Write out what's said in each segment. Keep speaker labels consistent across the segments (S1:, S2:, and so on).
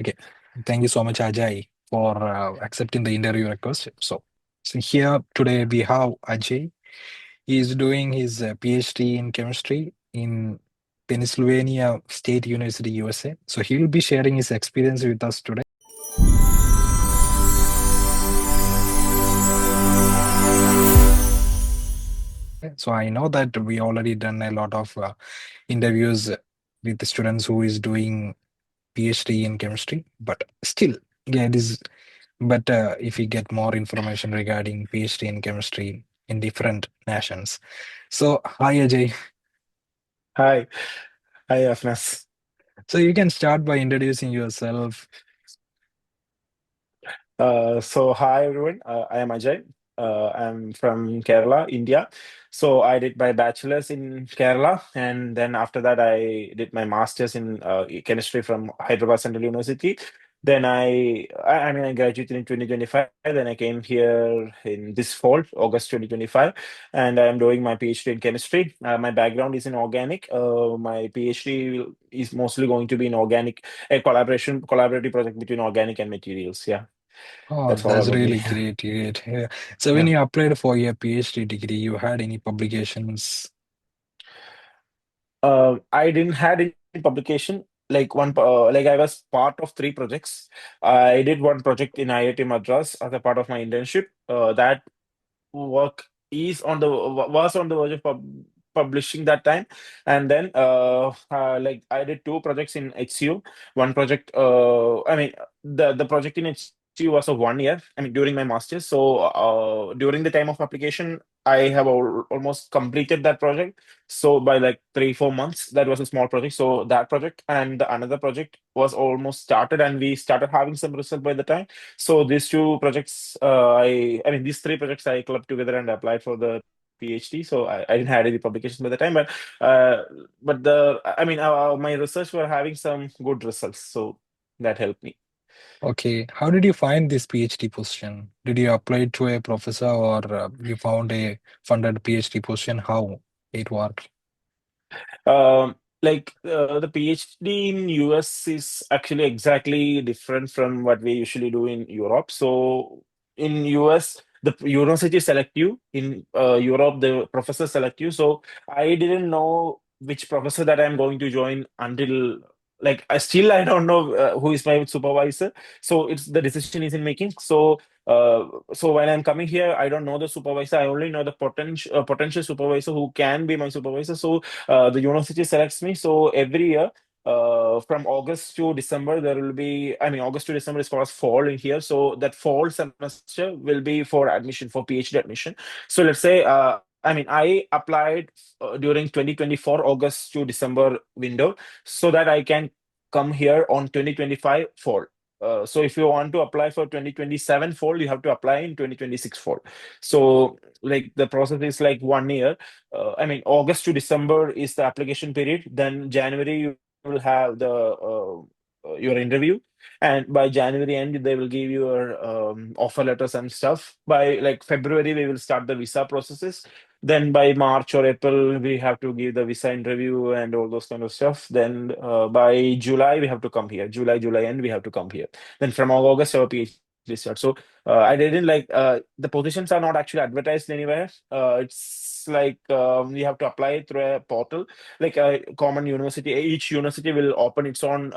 S1: Okay. Thank you so much, Ajay, for accepting the interview request. So here today we have Ajay. He is doing his PhD in chemistry in Pennsylvania State University, USA. So he will be sharing his experience with us today. So I know that we already done a lot of interviews with the students who is doing PhD in chemistry, but still, yeah, it is better if we get more information regarding PhD in chemistry in different nations. So, hi Ajay.
S2: Hi, hi, Afnas.
S1: So you can start by introducing yourself.
S2: Hi everyone. I am Ajay. I'm from Kerala, India. So I did my bachelor's in Kerala, and then after that I did my master's in chemistry from Hyderabad Central University. Then I graduated in 2025. Then I came here in this fall, August 2025, and I'm doing my PhD in chemistry. My background is in organic. My PhD is mostly going to be in organic, a collaborative project between organic and materials. Yeah.
S1: Oh,
S2: That's all
S1: that's
S2: about me.
S1: really great. Yeah. So when
S2: Yeah.
S1: you applied for your PhD degree, you had any publications?
S2: I didn't had any publication. Like I was part of three projects. I did one project in IIT Madras as a part of my internship. That work is on the was on the verge of publishing that time, and then like I did two projects in HCU. One project, the project in HCU was of 1 year. I mean, during my master's. So during the time of application, I have almost completed that project. So by like 3 4 months, that was a small project. So that project and the another project was almost started, and we started having some result by the time. So these two projects, I mean, these three projects I clubbed together and applied for the PhD. So I didn't have any publications by the time, uh, my research were having some good results, so that helped me.
S1: Okay, how did you find this PhD position? Did you apply to a professor or you found a funded PhD position? How it worked?
S2: The PhD in US is actually exactly different from what we usually do in Europe. So in US, the university select you. In Europe, the professor select you. So I didn't know which professor that I'm going to join until I don't know who is my supervisor. So it's the decision is in making. So when I'm coming here, I don't know the supervisor. I only know the potential supervisor who can be my supervisor. So the university selects me. So every year, from August to December, there will be, I mean, August to December is called as fall in here. So that fall semester will be for admission, for PhD admission. So let's say, I applied during 2024, August to December window, so that I can come here on 2025 fall. So if you want to apply for 2027 fall, you have to apply in 2026 fall. So like the process is like 1 year. August to December is the application period. Then January you will have the your interview, and by January end they will give you your offer letters and stuff. By like February we will start the visa processes. Then by March or April we have to give the visa interview and all those kind of stuff. Then by July we have to come here. July end we have to come here. Then from August our PhD starts. So I didn't like the positions are not actually advertised anywhere. It's like you have to apply through a portal, like a common university. Each university will open its own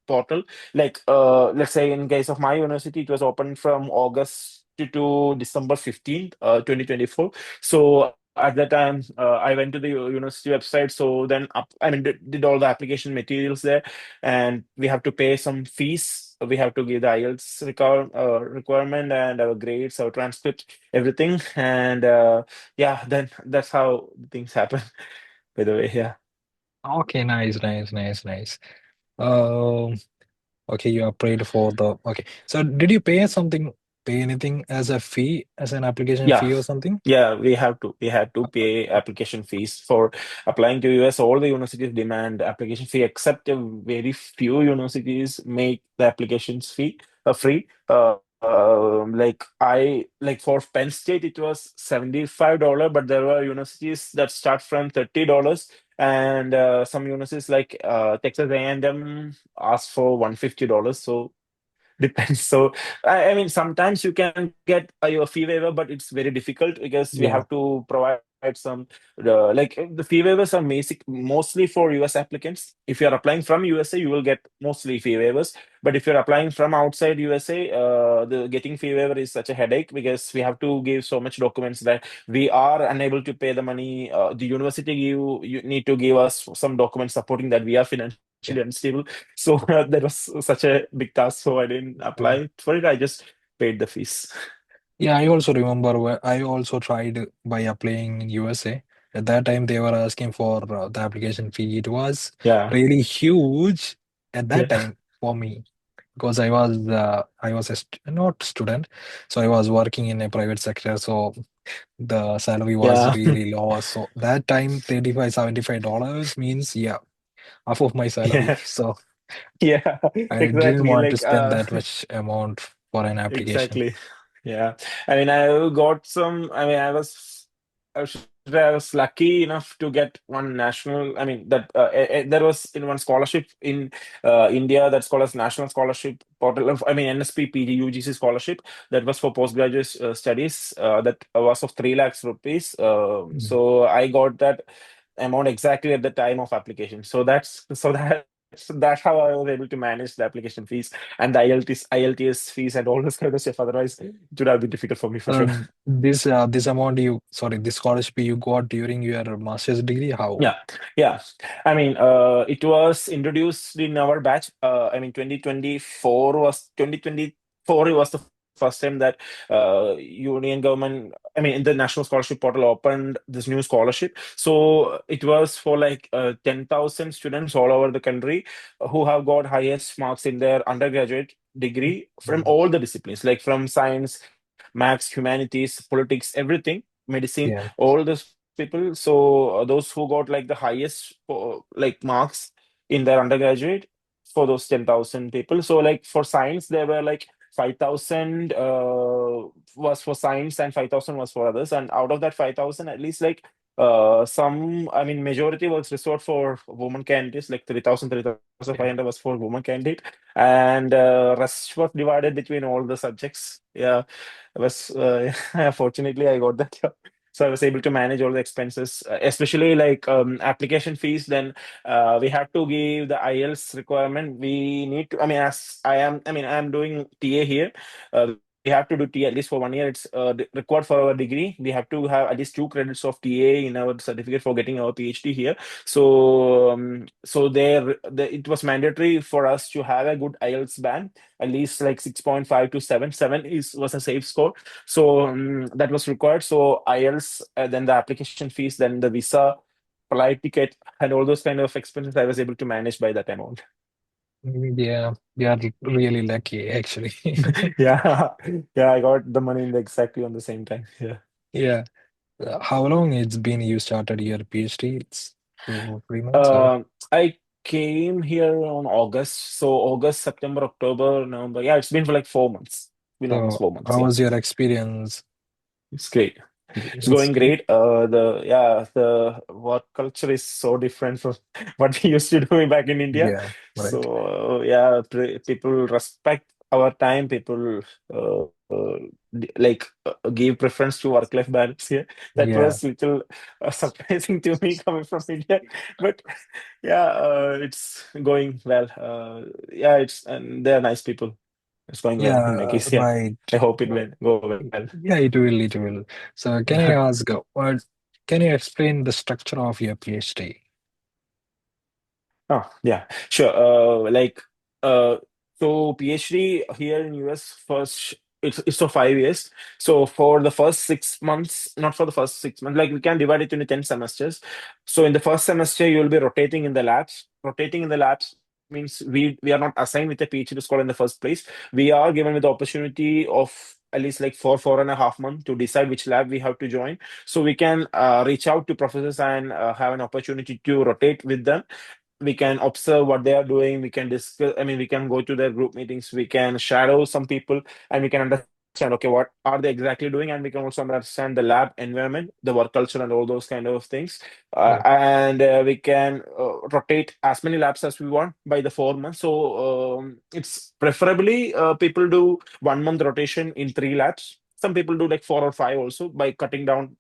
S2: portal. Like let's say in case of my university, it was open from August to December 15th, 2024. So at that time, I went to the university website. So then, did all the application materials there, and we have to pay some fees. We have to give the IELTS requirement and our grades, our transcripts, everything. And yeah, then that's how things happen. By the way, yeah.
S1: Okay, nice. Um, okay, you applied for the okay. So did you pay anything as a fee, as an application
S2: Yeah,
S1: fee or something?
S2: yeah, we had to pay application fees for applying to US. All the universities demand application fee, except a very few universities make the applications fee free. Like for Penn State, it was $75, but there were universities that start from $30, and some universities like Texas A&M ask for $150. So depends. So I mean, sometimes you can get your fee waiver, but it's very difficult because we have
S1: Yeah,
S2: to provide some like the fee waivers are mostly for US applicants. If you are applying from USA, you will get mostly fee waivers. But if you're applying from outside USA, the getting fee waiver is such a headache because we have to give so much documents that we are unable to pay the money. The university you need to give us some documents supporting that we are financially
S1: yeah,
S2: unstable. So that was such a big task. So I didn't
S1: yeah.
S2: apply for it. I just paid the fees.
S1: Yeah, I also remember I also tried by applying in USA. At that time, they were asking for the application fee. It was
S2: Yeah,
S1: really huge at that
S2: yeah,
S1: time for me because I was a not student, so I was working in a private sector. So the salary was
S2: yeah,
S1: really low. So that time, 35 $75 means yeah, half of my salary.
S2: yeah,
S1: So
S2: yeah.
S1: I didn't
S2: Exactly.
S1: want to
S2: Like,
S1: spend that much amount for an application.
S2: exactly. Yeah. I mean, I got some. I mean, I should say I was lucky enough to get one national. I mean, that there was in one scholarship in India that's called as National Scholarship Portal. I mean, NSP PG UGC scholarship that was for postgraduate studies. That was of 3 lakhs rupees.
S1: Mm.
S2: So I got that amount exactly at the time of application. That's how I was able to manage the application fees and the IELTS fees and all this kind of stuff. Otherwise, it would have been difficult for me for sure.
S1: This amount this scholarship you got during your master's degree, how?
S2: Yeah, yeah. I mean, it was introduced in our batch. I mean, 2024 it was the first time that Union government, I mean, in the National Scholarship Portal opened this new scholarship. So it was for like 10,000 students all over the country who have got highest marks in their undergraduate degree from
S1: Mm.
S2: all the disciplines, like from science, maths, humanities, politics, everything, medicine,
S1: Yeah,
S2: all those people. So those who got like the highest like marks in their undergraduate for those 10,000 people. So like for science, there were like 5,000 was for science and 5,000 was for others. And out of that 5,000, at least like some, I mean, majority was reserved for women candidates, like 3,500
S1: yeah.
S2: was for women candidate. And rest was divided between all the subjects. Yeah, I was, fortunately, I got that. So I was able to manage all the expenses, especially like application fees. Then we have to give the IELTS requirement. We need to. I mean, I am doing TA here. We have to do TA at least for 1 year. It's required for our degree. We have to have at least 2 credits of TA in our certificate for getting our PhD here. So it was mandatory for us to have a good IELTS band, at least like 6.5 to 7. 7 is was a safe score. So that was required. So IELTS, then the application fees, then the visa, flight ticket, and all those kind of expenses I was able to manage by that amount.
S1: Yeah, you are really lucky actually.
S2: Yeah, yeah, I got the money in exactly on the same time. Yeah.
S1: Yeah. How long it's been you started your PhD? It's 2 3 months or
S2: I came here on August. So August, September, October, November. Yeah, it's been for like 4 months. Been almost
S1: so
S2: 4 months.
S1: how
S2: Yeah.
S1: was your experience?
S2: It's great. It's
S1: It's
S2: going
S1: good.
S2: great. The work culture is so different from what we used to do back in India.
S1: Yeah, right.
S2: So yeah, people respect our time. People give preference to work-life balance here. That
S1: Yeah.
S2: was little surprising to me coming from India, but yeah, it's going well. Yeah, it's and they're nice people. It's going well in my
S1: Yeah,
S2: case. Yeah,
S1: right.
S2: I hope it
S1: Uh,
S2: will go well.
S1: Yeah, it will, it will. So can I ask, what can you explain the structure of your PhD?
S2: Oh, yeah, sure. Uh, so PhD here in US first, it's for 5 years. So for the first 6 months, not for the first 6 months, like we can divide it into 10 semesters. So in the first semester, you will be rotating in the labs. Rotating in the labs means we are not assigned with a PhD scholar in the first place. We are given with the opportunity of at least like 4.5 months to decide which lab we have to join. So we can reach out to professors and have an opportunity to rotate with them. We can observe what they are doing. We can discuss, I mean, we can go to their group meetings, we can shadow some people, and we can understand understand, okay, what are they exactly doing, and we can also understand the lab environment, the work culture, and all those kind of things.
S1: Yeah.
S2: And we can rotate as many labs as we want by the 4 months. So it's preferably people do 1 month rotation in 3 labs. Some people do like 4 or 5 also by cutting down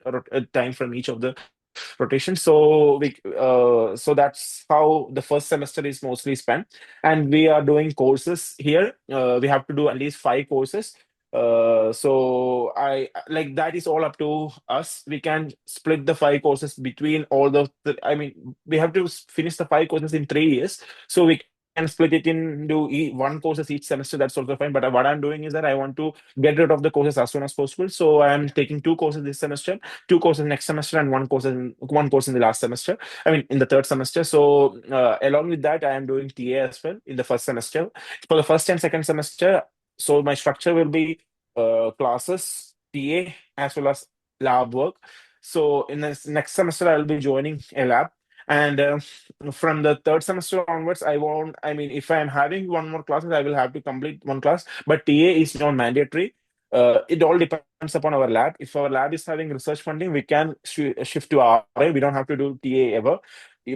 S2: time from each of the rotations. So that's how the first semester is mostly spent, and we are doing courses here. We have to do at least 5 courses. So I like that is all up to us. We can split the 5 courses between all I mean, we have to finish the 5 courses in 3 years. So we can split it into one courses each semester. That's also fine. But what I'm doing is that I want to get rid of the courses as soon as possible. So I'm taking 2 courses this semester, 2 courses next semester, and one course in the last semester. I mean, in the third semester. So along with that, I am doing TA as well in the first semester. For the first and second semester, so my structure will be classes, TA, as well as lab work. So in this next semester, I will be joining a lab. And from the third semester onwards, I mean, if I'm having one more classes, I will have to complete one class. But TA is not mandatory. It all depends upon our lab. If our lab is having research funding, we can shift to RA. We don't have to do TA ever.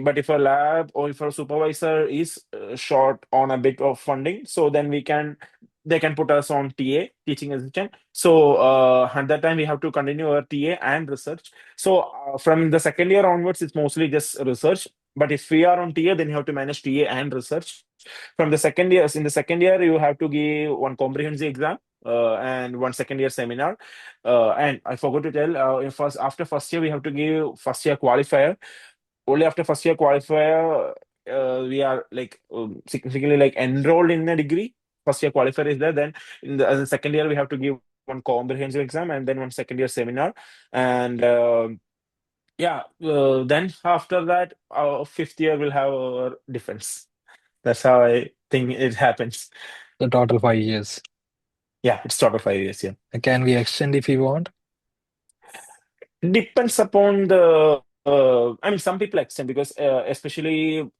S2: But if a lab or if a supervisor is short on a bit of funding, so then they can put us on TA, teaching assistant. So at that time, we have to continue our TA and research. So from the second year onwards, it's mostly just research. But if we are on TA, then you have to manage TA and research. From the second year, in the second year, you have to give one comprehensive exam and one second year seminar. And I forgot to tell, after first year, we have to give first year qualifier. Only after first year qualifier, we are like significantly like enrolled in a degree. First year qualifier is there. Then as a second year, we have to give one comprehensive exam and then one second year seminar. And yeah, then after that, our fifth year will have our defense. That's how I think it happens.
S1: The total 5 years.
S2: Yeah, it's total 5 years. Yeah.
S1: Can we extend if we want?
S2: Depends upon the. I mean, some people extend because, especially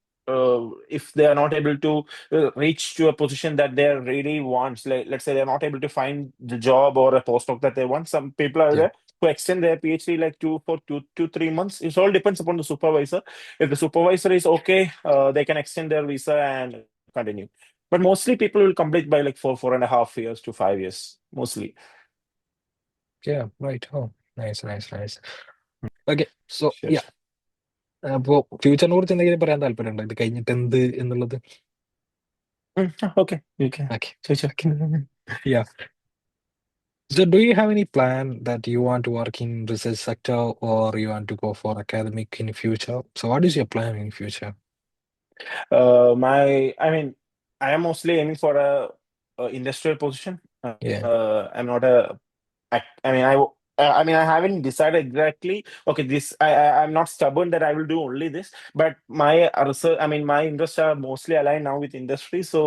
S2: if they are not able to reach to a position that they really want. Like, let's say they're not able to find the job or a postdoc that they want. Some people are
S1: Yeah.
S2: there who extend their PhD like for 2 3 months. It all depends upon the supervisor. If the supervisor is okay, they can extend their visa and continue. But mostly people will complete by like 4.5 years to 5 years, mostly.
S1: Yeah, right. Oh, nice, nice, nice. Okay, so
S2: Sure.
S1: yeah. അപ്പോ ഫ്യൂച്ചറിനെ കുറിച്ച് എന്തെങ്കിലും പറയാൻ താല്പര്യമുണ്ടോ ഇത് കഴിഞ്ഞിട്ട് എന്ത് എന്നുള്ളത്?
S2: Okay, you can.
S1: Okay,
S2: Sure, sure.
S1: okay. Yeah. So do you have any plan that you want to work in research sector or you want to go for academic in future? So what is your plan in future?
S2: I mean, I am mostly aiming for a industrial position.
S1: Yeah,
S2: I'm not I mean, I mean, I haven't decided exactly. Okay, I'm not stubborn that I will do only this, but my research, I mean, my interests are mostly aligned now with industry. So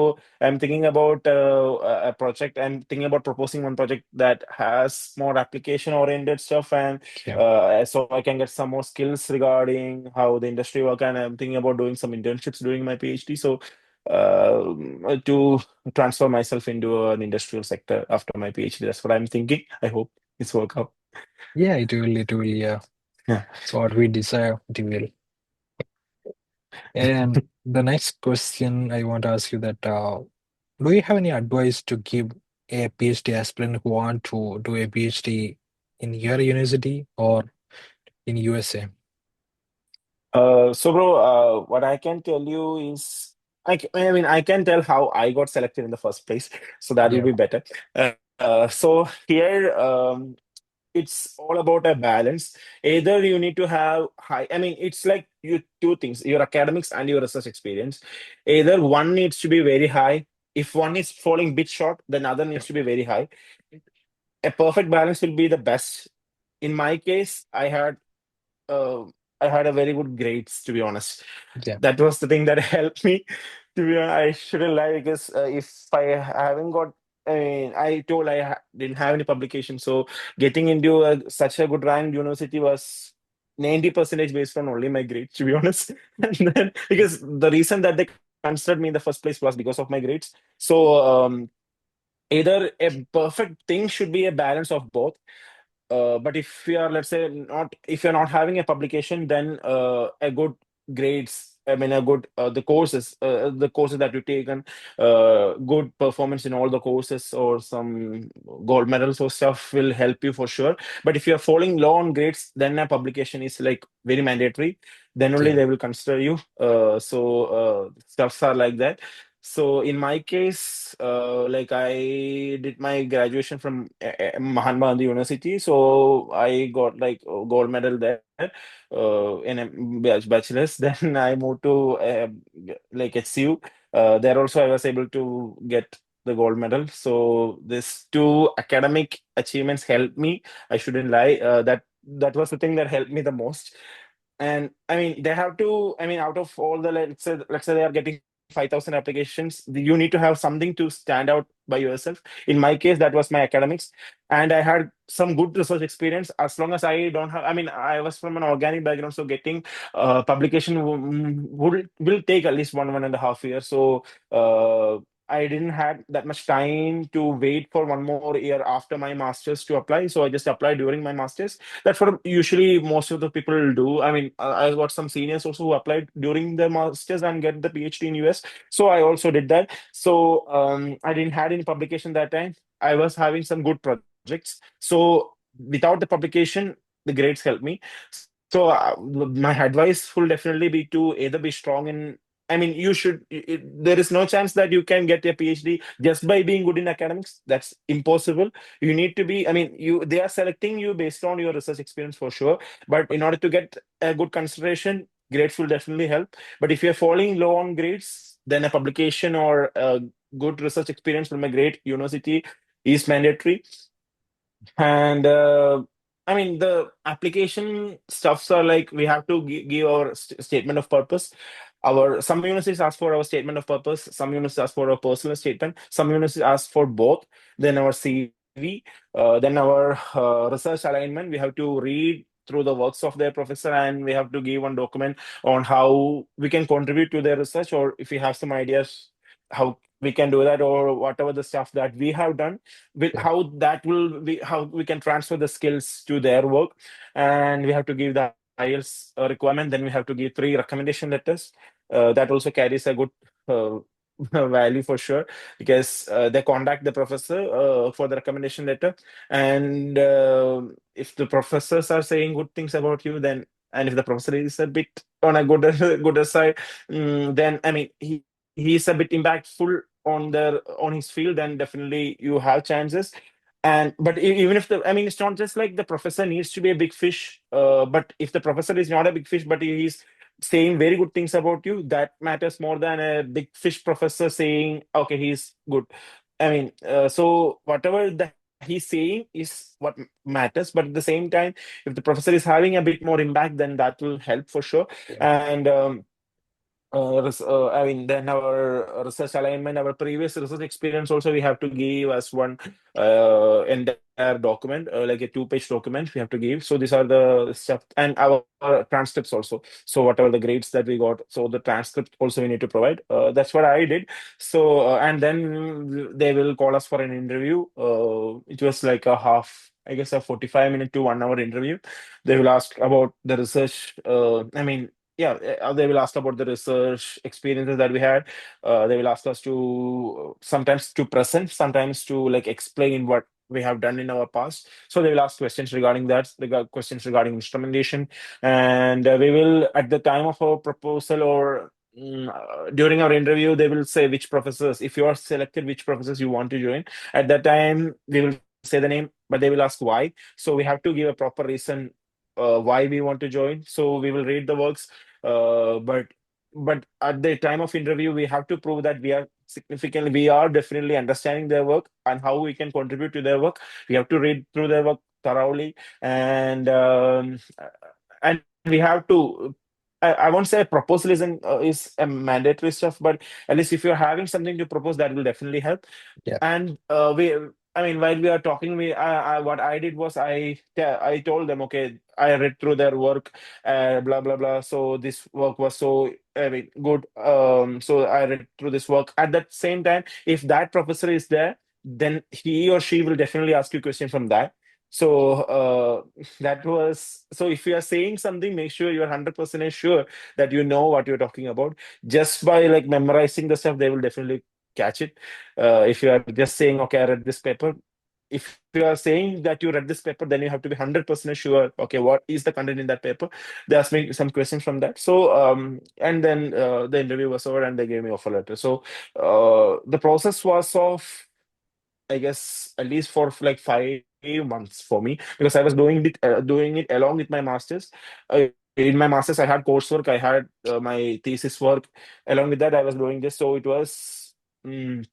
S2: I'm thinking about a project. I'm thinking about proposing one project that has more application oriented stuff, and
S1: yeah.
S2: so I can get some more skills regarding how the industry work. And I'm thinking about doing some internships during my PhD. So to transfer myself into an industrial sector after my PhD. That's what I'm thinking. I hope it's work out.
S1: Yeah, it will, yeah.
S2: Yeah.
S1: So what we desire, it will. And the next question I want to ask you that do you have any advice to give a PhD aspirant who want to do a PhD in your university or in USA?
S2: So, bro, what I can tell you is, I mean, I can tell how I got selected in the first place, so that will
S1: Yeah,
S2: be better. So here, it's all about a balance. Either you need to have high, I mean, it's like you two things, your academics and your research experience. Either one needs to be very high. If one is falling bit short, then other
S1: yeah,
S2: needs to be very high. A perfect balance will be the best. In my case, uh, I had a very good grades, to be honest.
S1: yeah,
S2: That was the thing that helped me. To be honest, I shouldn't lie because if I haven't got, I mean, I told didn't have any publication, so getting into such a good ranked university was 90% based on only my grades, to be honest. And then because the reason that they considered me in the first place was because of my grades. So either a perfect thing should be a balance of both. But if you are, let's say, not if you're not having a publication, then a good grades, I mean, a good the courses that you take, and good performance in all the courses or some gold medals or stuff will help you for sure. But if you're falling low on grades, then a publication is like very mandatory. Then only
S1: Yeah.
S2: they will consider you. Stuffs are like that. So in my case, like I did my graduation from Mahatma Gandhi University, so I got like a gold medal there in a bachelor's. Then I moved to like HCU. There also I was able to get the gold medal. So these two academic achievements helped me. I shouldn't lie. That was the thing that helped me the most. And I mean, they have to, I mean, out of all the, let's say they are getting 5,000 applications, you need to have something to stand out by yourself. In my case, that was my academics. And I had some good research experience. As long as I don't have, I mean, I was from an organic background, so getting publication will take at least 1.5 years. So I didn't have that much time to wait for one more year after my master's to apply. So I just applied during my master's. That's what usually most of the people do. I mean, I got some seniors also who applied during their masters and get the PhD in US. So I also did that. So I didn't had any publication that time. I was having some good projects. So without the publication, the grades helped me. So my advice will definitely be to either be strong in. I mean, you should. There is no chance that you can get a PhD just by being good in academics. That's impossible. You need to be. I mean, you they are selecting you based on your research experience for sure. But in order to get a good consideration, grades will definitely help. But if you're falling low on grades, then a publication or a good research experience from a great university is mandatory. And I mean, the application stuffs are like we have to give our statement of purpose. Our some universities ask for our statement of purpose, some universities ask for our personal statement, some universities ask for both. Then our CV, then our research alignment. We have to read through the works of their professor, and we have to give one document on how we can contribute to their research, or if we have some ideas how we can do that, or whatever the stuff that we have done with
S1: Yeah.
S2: how that will be how we can transfer the skills to their work. And we have to give the IELTS requirement. Then we have to give 3 recommendation letters. That also carries a good uh, value for sure, because they contact the professor for the recommendation letter. And if the professors are saying good things about you, then and if the professor is a bit on a good gooder side, then I mean he's a bit impactful on his field, then definitely you have chances. And but even if the I mean it's not just like the professor needs to be a big fish, but if the professor is not a big fish but he's saying very good things about you, that matters more than a big fish professor saying okay he's good. I mean so whatever that he's saying is what matters, but at the same time, if the professor is having a bit more impact, then that will help for sure.
S1: Yeah.
S2: And I mean, then our research alignment, our previous research experience also, we have to give as one entire document, like a 2-page document we have to give. So these are the stuff, and our transcripts also. So whatever the grades that we got, so the transcript also we need to provide. That's what I did. So and then they will call us for an interview. It was like a half. I guess a 45 minute to 1 hour interview. They will ask about the research. I mean, yeah, they will ask about the research experiences that we had. They will ask us to sometimes to present, sometimes to like explain what we have done in our past. So they will ask questions regarding that, questions regarding instrumentation. And we will at the time of our proposal, or during our interview, they will say which professors, if you are selected, which professors you want to join. At that time we will say the name, but they will ask why. So we have to give a proper reason why we want to join. So we will read the works, but at the time of interview, we have to prove that we are definitely understanding their work and how we can contribute to their work. We have to read through their work thoroughly, and we have to. I won't say proposal is a mandatory stuff, but at least if you're having something to propose, that will definitely help.
S1: Yeah.
S2: And I mean, while we are talking, what I did was I told them, okay, I read through their work, blah blah blah. So this work was so I mean good. So I read through this work. At that same time, if that professor is there, then he or she will definitely ask you a question from that. So that was, so if you are saying something, make sure you're 100% sure that you know what you're talking about. Just by like memorizing the stuff, they will definitely catch it. If you are just saying, okay, I read this paper, if you are saying that you read this paper, then you have to be 100% sure, okay, what is the content in that paper. They asked me some questions from that. So and then the interview was over and they gave me offer letter. So the process was of, I guess, at least for like 5 months for me, because I was doing it along with my masters. In my masters, I had coursework, I had my thesis work. Along with that, I was doing this, so it was mm,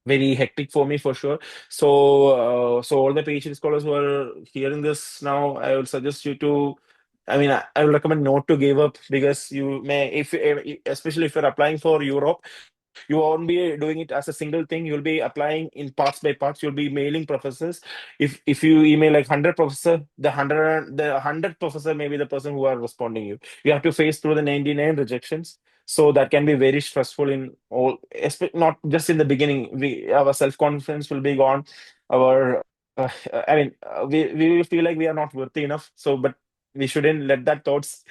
S2: very hectic for me for sure. So, so all the PhD scholars who are hearing this now, I would suggest you to. I mean, I would recommend not to give up, because you may, if especially if you're applying for Europe, you won't be doing it as a single thing. You'll be applying in parts by parts. You'll be mailing professors. If you email like 100 professor, the 100th professor may be the person who are responding you. You have to face through the 99 rejections. So that can be very stressful in all, not just in the beginning. Our self confidence will be gone. Our we will feel like we are not worthy enough. So, but we shouldn't let that thoughts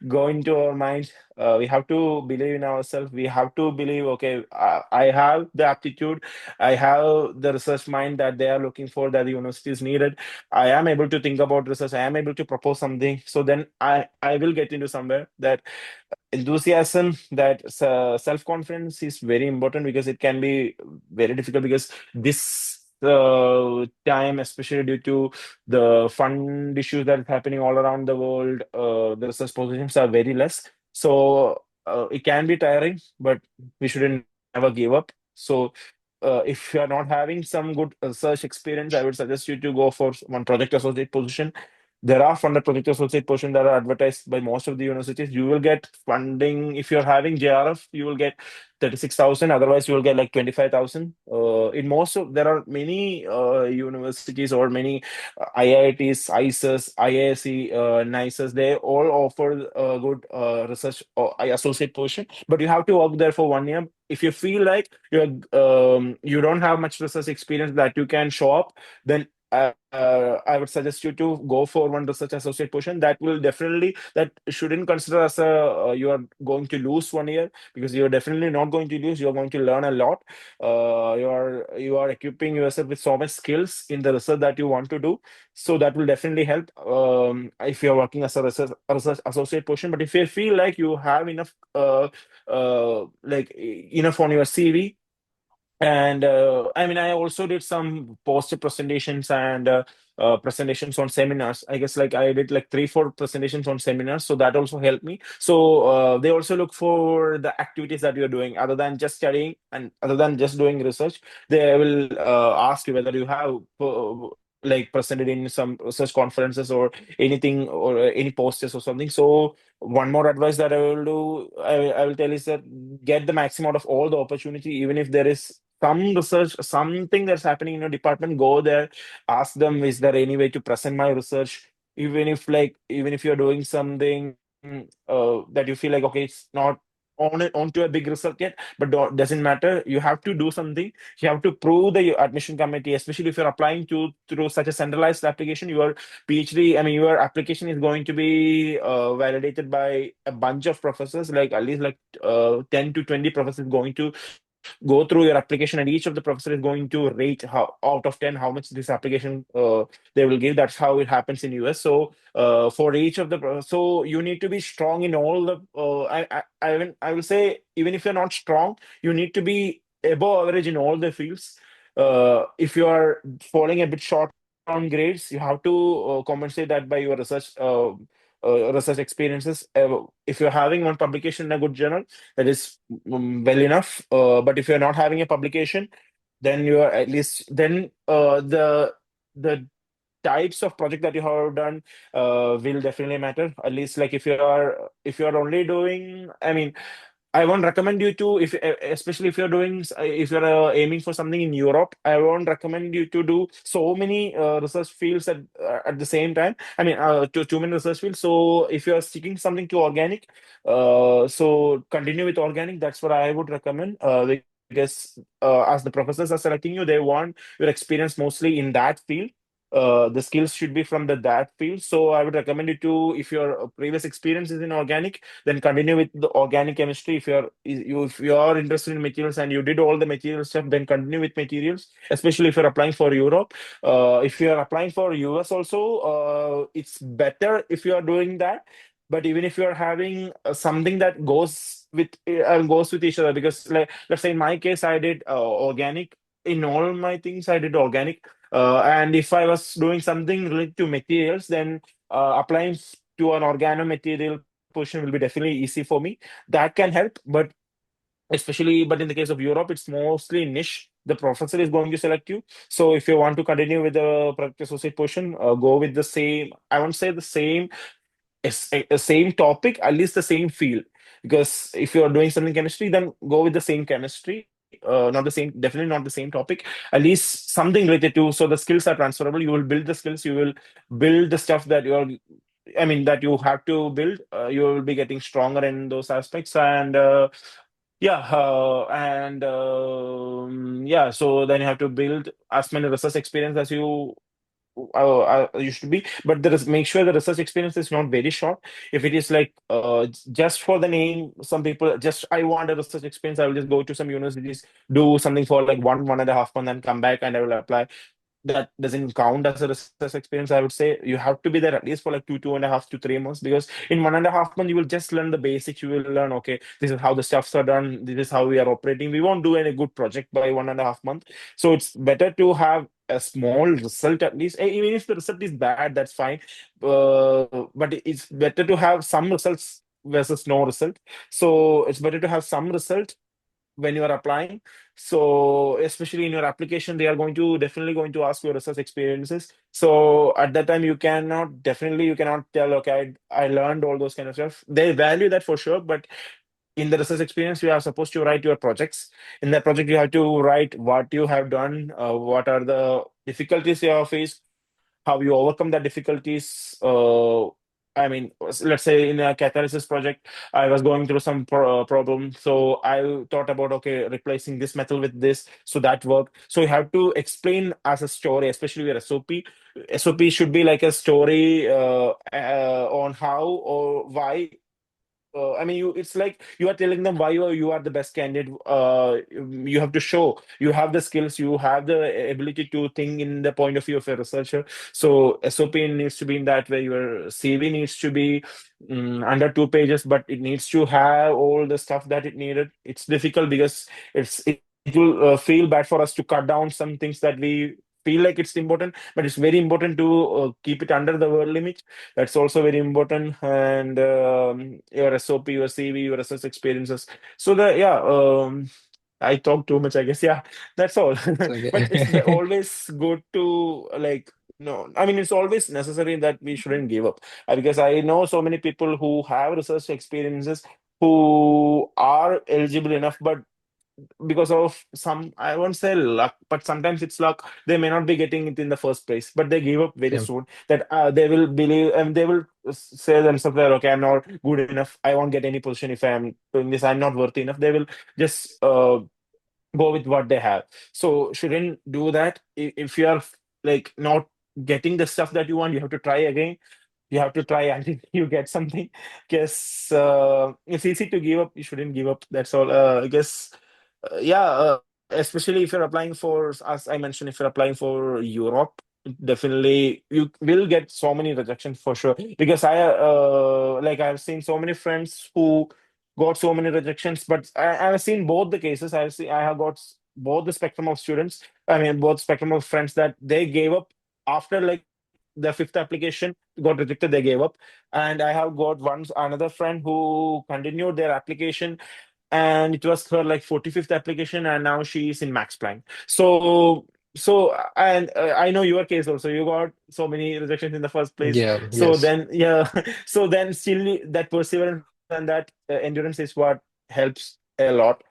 S2: go into our mind. We have to believe in ourselves. We have to believe, okay, I have the aptitude, I have the research mind that they are looking for, that the university is needed. I am able to think about research, I am able to propose something. So then I will get into somewhere. That enthusiasm, that self-confidence is very important, because it can be very difficult, because this time, especially due to the fund issues that is happening all around the world, the research positions are very less. So it can be tiring, but we shouldn't never give up. So if you are not having some good research experience, I would suggest you to go for one project associate position. There are funded project associate positions that are advertised by most of the universities. You will get funding if you're having JRF. You will get 36,000. Otherwise, you will get like 25,000. In most of, there are many universities or many IITs, ISIS, IISc, NICES. They all offer a good research or associate position, but you have to work there for 1 year. If you feel like you don't have much research experience that you can show up, then I would suggest you to go for one research associate position. That will definitely, that shouldn't consider as a you are going to lose 1 year, because you're definitely not going to lose. You're going to learn a lot. You are equipping yourself with so much skills in the research that you want to do. So that will definitely help if you're working as a research associate position. But if you feel like you have enough enough on your CV, and I mean, I also did some poster presentations and presentations on seminars. I guess like I did like 3, 4 presentations on seminars, so that also helped me. So they also look for the activities that you're doing other than just studying and other than just doing research. They will ask you whether you have like presented in some research conferences or anything, or any posters or something. So one more advice that I will do, I will tell is that get the maximum out of all the opportunity. Even if there is some research, something that's happening in your department, go there, ask them, is there any way to present my research? Even if you're doing something that you feel like, okay, it's not onto a big result yet, but doesn't matter. You have to do something. You have to prove the admission committee, especially if you're applying to through such a centralized application. Your PhD, I mean, your application is going to be validated by a bunch of professors, like at least like 10 to 20 professors going to go through your application, and each of the professor is going to rate how out of 10 how much this application they will give. That's how it happens in US. So for each of the so you need to be strong in all the I will say, even if you're not strong, you need to be above average in all the fields. If you are falling a bit short on grades, you have to compensate that by your research experiences. If you're having one publication in a good journal, that is well enough. But if you're not having a publication, then you are at least then the types of project that you have done will definitely matter. At least like if you are only doing, I mean, I won't recommend you to, if especially if you're doing, if you're aiming for something in Europe, I won't recommend you to do so many research fields at the same time. I mean, too many research fields. So if you're sticking something to organic, so continue with organic. That's what I would recommend, because because as the professors are selecting you, they want your experience mostly in that field. The skills should be from that field. So I would recommend you to, if your previous experience is in organic, then continue with the organic chemistry. If you are interested in materials and you did all the material stuff, then continue with materials. Especially if you're applying for Europe. If you are applying for US also, it's better if you are doing that. But even if you are having something that goes with each other, because like let's say in my case, I did organic. In all my things, I did organic. And if I was doing something related to materials, then applying to an organomaterial position will be definitely easy for me. That can help, but but in the case of Europe, it's mostly niche. The professor is going to select you. So if you want to continue with the project associate position, go with the same. I won't say the same same topic, at least the same field. Because if you're doing something chemistry, then go with the same chemistry, not the same, definitely not the same topic, at least something related to. So the skills are transferable. You will build the skills, you will build the stuff that that you have to build. You will be getting stronger in those aspects. And yeah, so then you have to build as many research experience as you should be. But make sure the research experience is not very short. If it is like just for the name, some people just, I want a research experience, I will just go to some universities, do something for like 1.5 months and come back and I will apply. That doesn't count as a research experience. I would say you have to be there at least for like 2.5 to 3 months, because in 1.5 months you will just learn the basics. You will learn, okay, this is how the stuffs are done, this is how we are operating. We won't do any good project by 1.5 months. So it's better to have a small result at least. Even if the result is bad, that's fine. But it's better to have some results versus no result. So it's better to have some result when you are applying. So especially in your application, they are definitely going to ask your research experiences. So at that time, you cannot tell, okay, I learned all those kind of stuff. They value that for sure, but in the research experience, you are supposed to write your projects. In that project, you have to write what you have done, what are the difficulties you have faced, how you overcome the difficulties. I mean, let's say in a catalysis project, I was going through some problem. So I thought about, okay, replacing this metal with this. So that worked. So you have to explain as a story, especially with SOP. SOP should be like a story on how or why. I mean, it's like you are telling them why you are the best candidate. You have to show you have the skills, you have the ability to think in the point of view of a researcher. So SOP needs to be in that way. Your CV needs to be under 2 pages, but it needs to have all the stuff that it needed. It's difficult because it will feel bad for us to cut down some things that we feel like it's important, but it's very important to keep it under the word limit. That's also very important. And your SOP, your CV, your research experiences. So I talk too much, I guess. Yeah, that's all.
S1: It's
S2: But it's
S1: okay.
S2: always good to like, no, I mean, it's always necessary that we shouldn't give up. Because I know so many people who have research experiences who are eligible enough, but because of some, I won't say luck, but sometimes it's luck, they may not be getting it in the first place, but they give up very
S1: Yeah,
S2: soon. That they will believe and they will say themselves that, okay, I'm not good enough, I won't get any position if I'm doing this, I'm not worthy enough. They will just go with what they have. So shouldn't do that. If you are like not getting the stuff that you want, you have to try again. You have to try until you get something. Guess it's easy to give up. You shouldn't give up. That's all. I guess yeah. Especially if you're applying for, as I mentioned, if you're applying for Europe, definitely you will get so many rejections for sure. Because I've seen so many friends who got so many rejections, but I've seen both the cases. I have got both the spectrum of students. I mean, both spectrum of friends that they gave up after like the fifth application got rejected, they gave up. And I have got another friend who continued their application, and it was her like 45th application, and now she is in Max Planck. And I know your case also. You got so many rejections in the first place.
S1: yeah,
S2: So
S1: yes.
S2: then, yeah, so then still that perseverance and that endurance is what helps a lot.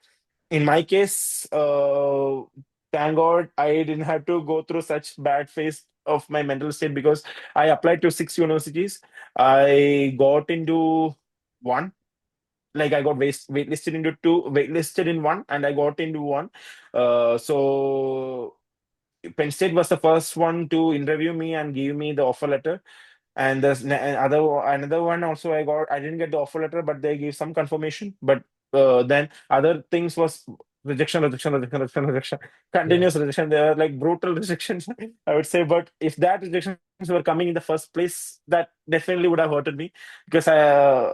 S2: In my case, thank God I didn't have to go through such bad phase of my mental state, because I applied to 6 universities. I got into one. like I got waitlisted into two, waitlisted in one, and I got into one. So Penn State was the first one to interview me and give me the offer letter. And there's another one also I didn't get the offer letter, but they gave some confirmation. But then other things was rejection, rejection, rejection, rejection, rejection,
S1: Yeah.
S2: continuous rejection. They were like brutal rejections, I would say. But if that rejections were coming in the first place, that definitely would have hurted me, because I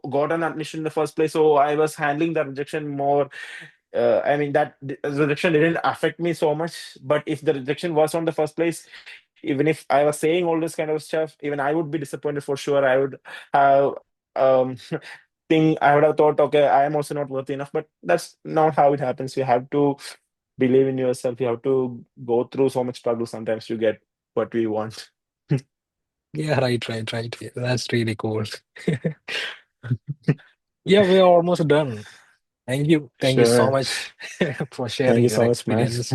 S2: got an admission in the first place, so I was handling the rejection more. I mean, that rejection didn't affect me so much. But if the rejection was on the first place, even if I was saying all this kind of stuff, even I would be disappointed for sure. I would have I would have thought, okay, I am also not worthy enough. But that's not how it happens. You have to believe in yourself. You have to go through so much struggle sometimes to get what we want.
S1: Yeah, right, right, right. Yeah, that's really cool. Yeah, we're almost done. Thank you. Thank you so
S2: Sure.
S1: much for
S2: Thank
S1: sharing
S2: you
S1: your
S2: so much, man.
S1: experience.